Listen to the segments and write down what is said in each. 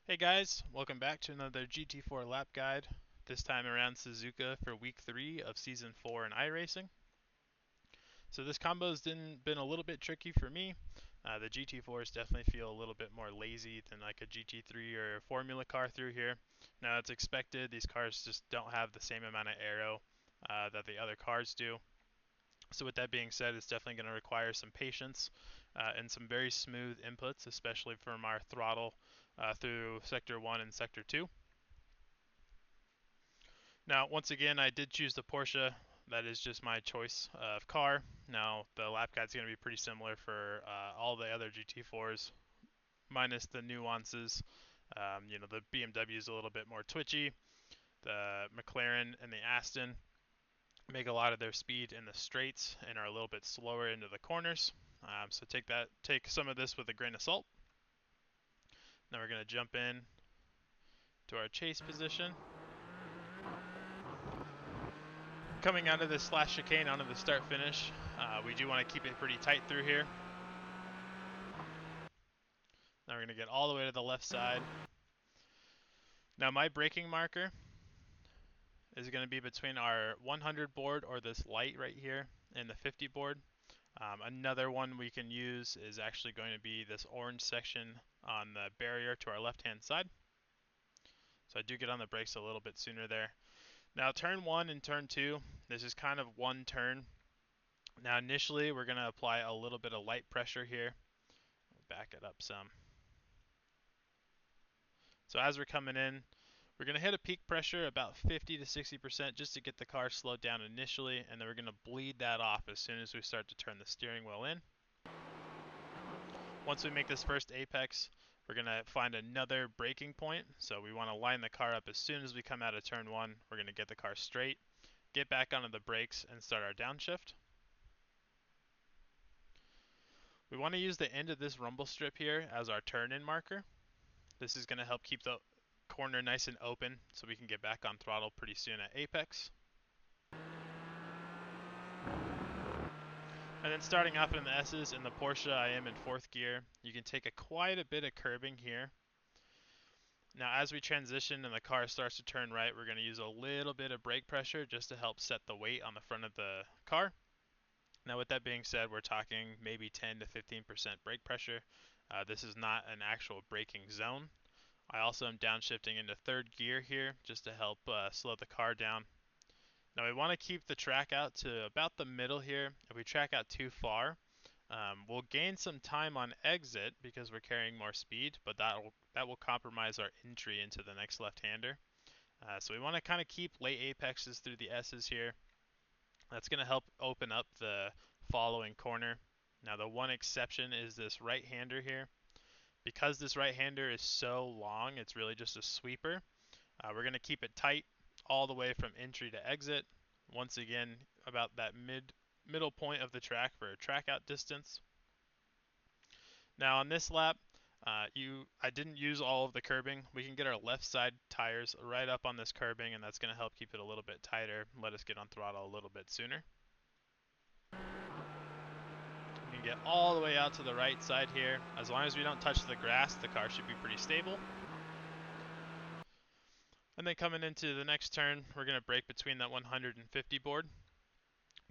Hey guys, welcome back to another GT4 lap guide. This time around Suzuka for week 3 of season 4 in iRacing. So this combo's been a little bit tricky for me. The GT4s definitely feel a little bit more lazy than like a GT3 or a Formula car through here. Now it's expected, these cars just don't have the same amount of aero that the other cars do. So with that being said, it's definitely going to require some patience and some very smooth inputs, especially from our throttle through Sector 1 and Sector 2. Now, once again, I did choose the Porsche. That is just my choice of car. Now, the lap guide is going to be pretty similar for all the other GT4s, minus the nuances. The BMW is a little bit more twitchy. The McLaren and the Aston make a lot of their speed in the straights and are a little bit slower into the corners. So take some of this with a grain of salt. Now we're going to jump in to our chase position. Coming out of this slash chicane onto the start finish, we do want to keep it pretty tight through here. Now we're going to get all the way to the left side. Now my braking marker is going to be between our 100 board, or this light right here, and the 50 board. Another one we can use is actually going to be this orange section on the barrier to our left hand side. So I do get on the brakes a little bit sooner there. Now turn 1 and turn 2, this is kind of one turn. Now initially we're going to apply a little bit of light pressure here. Back it up some. So as we're coming in, we're going to hit a peak pressure about 50 to 60% just to get the car slowed down initially, and then we're going to bleed that off as soon as we start to turn the steering wheel in. Once we make this first apex, we're going to find another braking point. So we want to line the car up as soon as we come out of turn 1. We're going to get the car straight, get back onto the brakes, and start our downshift. We want to use the end of this rumble strip here as our turn-in marker. This is going to help keep the corner nice and open so we can get back on throttle pretty soon at apex. And then starting off in the S's, in the Porsche I am in 4th gear. You can take quite a bit of curbing here. Now as we transition and the car starts to turn right, we're going to use a little bit of brake pressure just to help set the weight on the front of the car. Now with that being said, we're talking maybe 10 to 15% brake pressure. This is not an actual braking zone. I also am downshifting into 3rd gear here just to help slow the car down. Now we want to keep the track out to about the middle here. If we track out too far, we'll gain some time on exit because we're carrying more speed, but that will compromise our entry into the next left-hander. So we want to kind of keep late apexes through the S's here. That's going to help open up the following corner. Now the one exception is this right-hander here. Because this right-hander is so long, it's really just a sweeper. We're going to keep it tight all the way from entry to exit. Once again, about that middle point of the track for a track out distance. Now on this lap, I didn't use all of the curbing. We can get our left side tires right up on this curbing, and that's going to help keep it a little bit tighter, let us get on throttle a little bit sooner. We can get all the way out to the right side here. As long as we don't touch the grass, the car should be pretty stable. And then coming into the next turn, we're going to brake between that 150 board.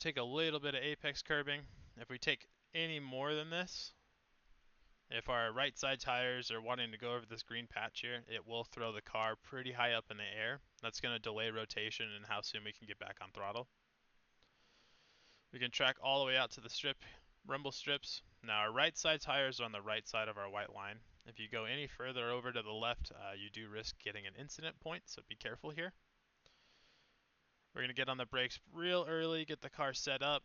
Take a little bit of apex curbing. If we take any more than this, if our right side tires are wanting to go over this green patch here, it will throw the car pretty high up in the air. That's going to delay rotation and how soon we can get back on throttle. We can track all the way out to the rumble strips. Now our right side tires are on the right side of our white line. If you go any further over to the left, you do risk getting an incident point, so be careful here. We're going to get on the brakes real early, get the car set up,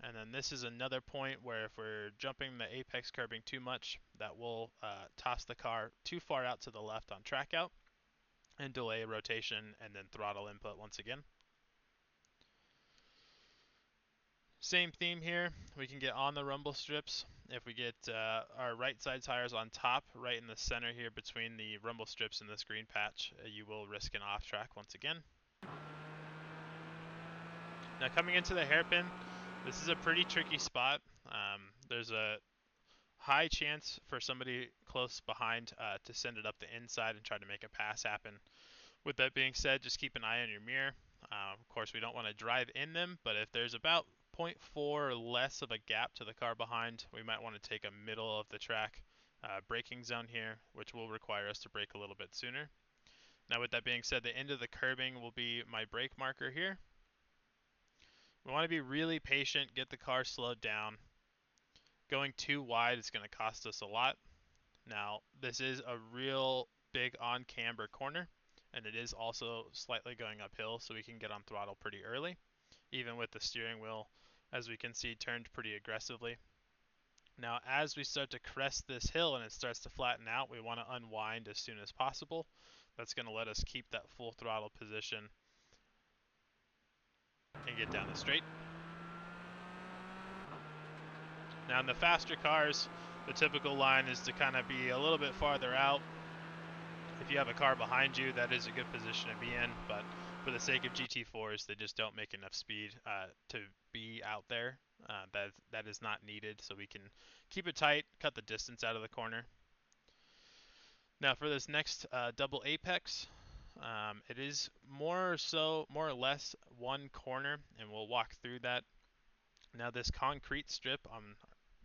and then this is another point where if we're jumping the apex curbing too much, that will toss the car too far out to the left on track out and delay rotation and then throttle input once again. Same theme here. We can get on the rumble strips. If we get our right side tires on top, right in the center here between the rumble strips and this green patch, you will risk an off track once again. Now coming into the hairpin, this is a pretty tricky spot. There's a high chance for somebody close behind to send it up the inside and try to make a pass happen. With that being said, just keep an eye on your mirror. Of course, we don't want to drive in them, but if there's about 0.4 or less of a gap to the car behind, we might want to take a middle of the track braking zone here, which will require us to brake a little bit sooner. Now, with that being said, the end of the curbing will be my brake marker here. We want to be really patient, get the car slowed down. Going too wide is going to cost us a lot. Now, this is a real big on-camber corner, and it is also slightly going uphill, so we can get on throttle pretty early, even with the steering wheel, as we can see, turned pretty aggressively. Now, as we start to crest this hill and it starts to flatten out, we want to unwind as soon as possible. That's going to let us keep that full throttle position and get down the straight. Now, in the faster cars, the typical line is to kind of be a little bit farther out. If you have a car behind you, that is a good position to be in, but for the sake of GT4s, they just don't make enough speed to be out there. That is not needed, so we can keep it tight, cut the distance out of the corner. Now for this next double apex, it is more or less one corner, and we'll walk through that. Now this concrete strip on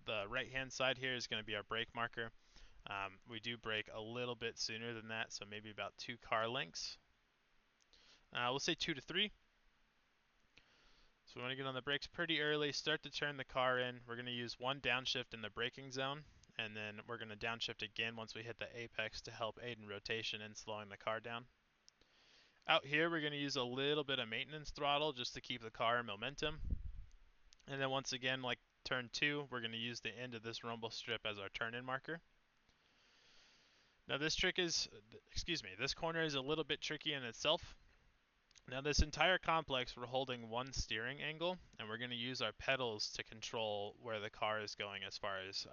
the right-hand side here is going to be our brake marker. We do brake a little bit sooner than that, so maybe about 2 car lengths. We'll say 2 to 3. So we want to get on the brakes pretty early, start to turn the car in. We're going to use one downshift in the braking zone, and then we're going to downshift again once we hit the apex to help aid in rotation and slowing the car down. Out here, we're going to use a little bit of maintenance throttle just to keep the car in momentum. And then once again, like turn 2, we're going to use the end of this rumble strip as our turn-in marker. Now this corner is a little bit tricky in itself. Now this entire complex, we're holding one steering angle, and we're going to use our pedals to control where the car is going as far as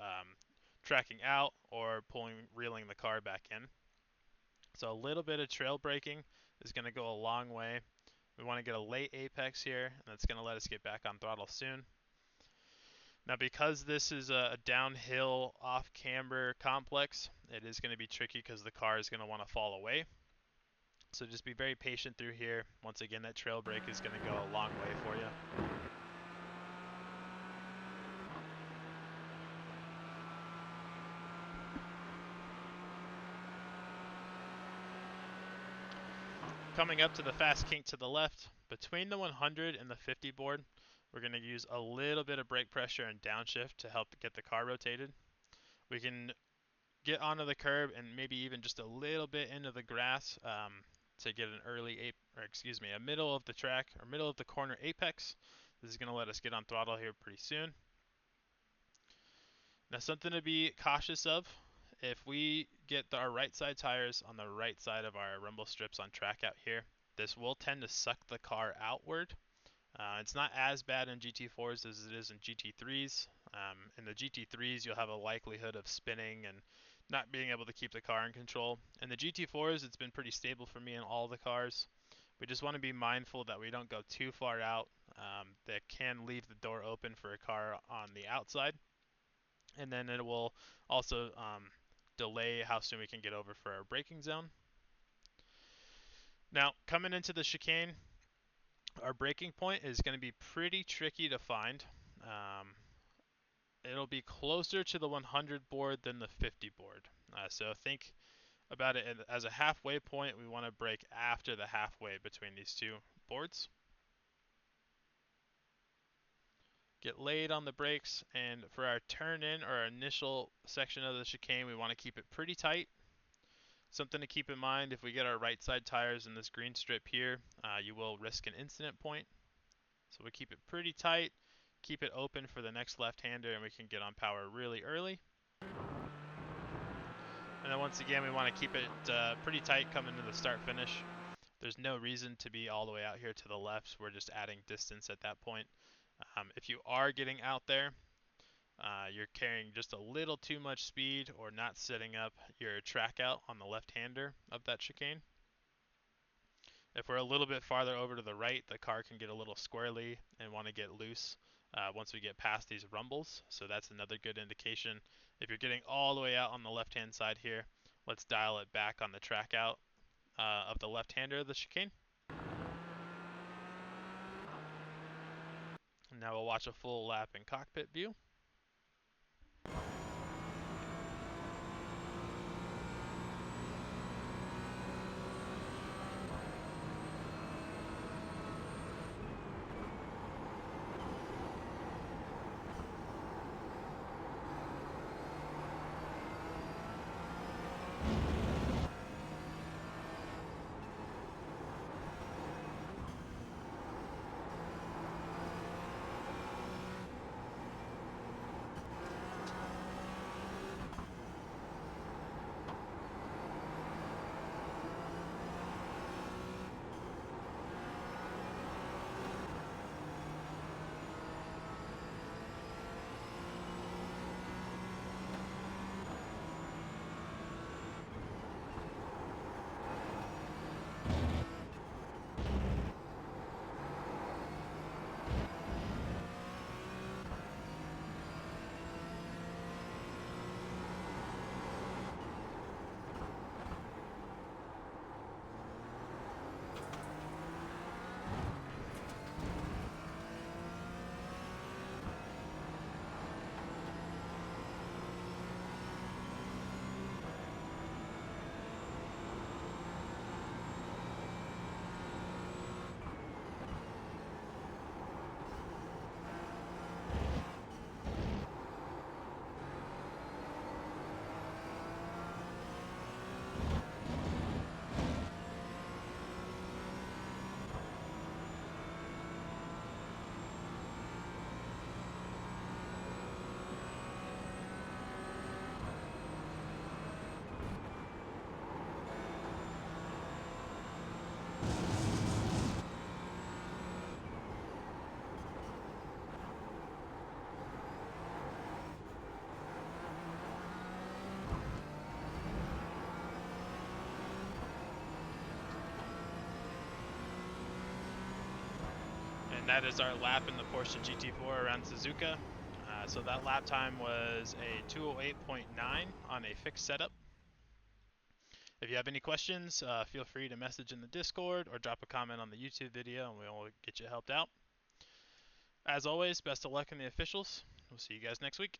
tracking out or reeling the car back in. So a little bit of trail braking is going to go a long way. We want to get a late apex here, and that's going to let us get back on throttle soon. Now because this is a downhill off-camber complex, it is going to be tricky because the car is going to want to fall away. So just be very patient through here. Once again, that trail brake is going to go a long way for you. Coming up to the fast kink to the left, between the 100 and the 50 board, we're going to use a little bit of brake pressure and downshift to help get the car rotated. We can get onto the curb and maybe even just a little bit into the grass to get an a middle of the track or middle of the corner apex. This is going to let us get on throttle here pretty soon. Now something to be cautious of, if we get our right side tires on the right side of our rumble strips on track out here, this will tend to suck the car outward. It's not as bad in GT4s as it is in GT3s. In the GT3s, you'll have a likelihood of spinning and not being able to keep the car in control. In the GT4s, it's been pretty stable for me in all the cars. We just want to be mindful that we don't go too far out. That can leave the door open for a car on the outside. And then it will also delay how soon we can get over for our braking zone. Now, coming into the chicane, our braking point is going to be pretty tricky to find. It'll be closer to the 100 board than the 50 board. So think about it as a halfway point. We want to brake after the halfway between these two boards. Get laid on the brakes, and for our turn in or our initial section of the chicane, we want to keep it pretty tight. Something to keep in mind, if we get our right side tires in this green strip here, you will risk an incident point. So we keep it pretty tight, keep it open for the next left-hander, and we can get on power really early. And then once again, we want to keep it pretty tight coming to the start-finish. There's no reason to be all the way out here to the left. We're just adding distance at that point. If you are getting out there, you're carrying just a little too much speed or not setting up your track out on the left-hander of that chicane. If we're a little bit farther over to the right, the car can get a little squirrely and want to get loose once we get past these rumbles. So that's another good indication. If you're getting all the way out on the left-hand side here, let's dial it back on the track out of the left-hander of the chicane. And now we'll watch a full lap in cockpit view. And that is our lap in the Porsche GT4 around Suzuka. So that lap time was a 208.9 on a fixed setup. If you have any questions, feel free to message in the Discord or drop a comment on the YouTube video and we'll get you helped out. As always, best of luck in the officials. We'll see you guys next week.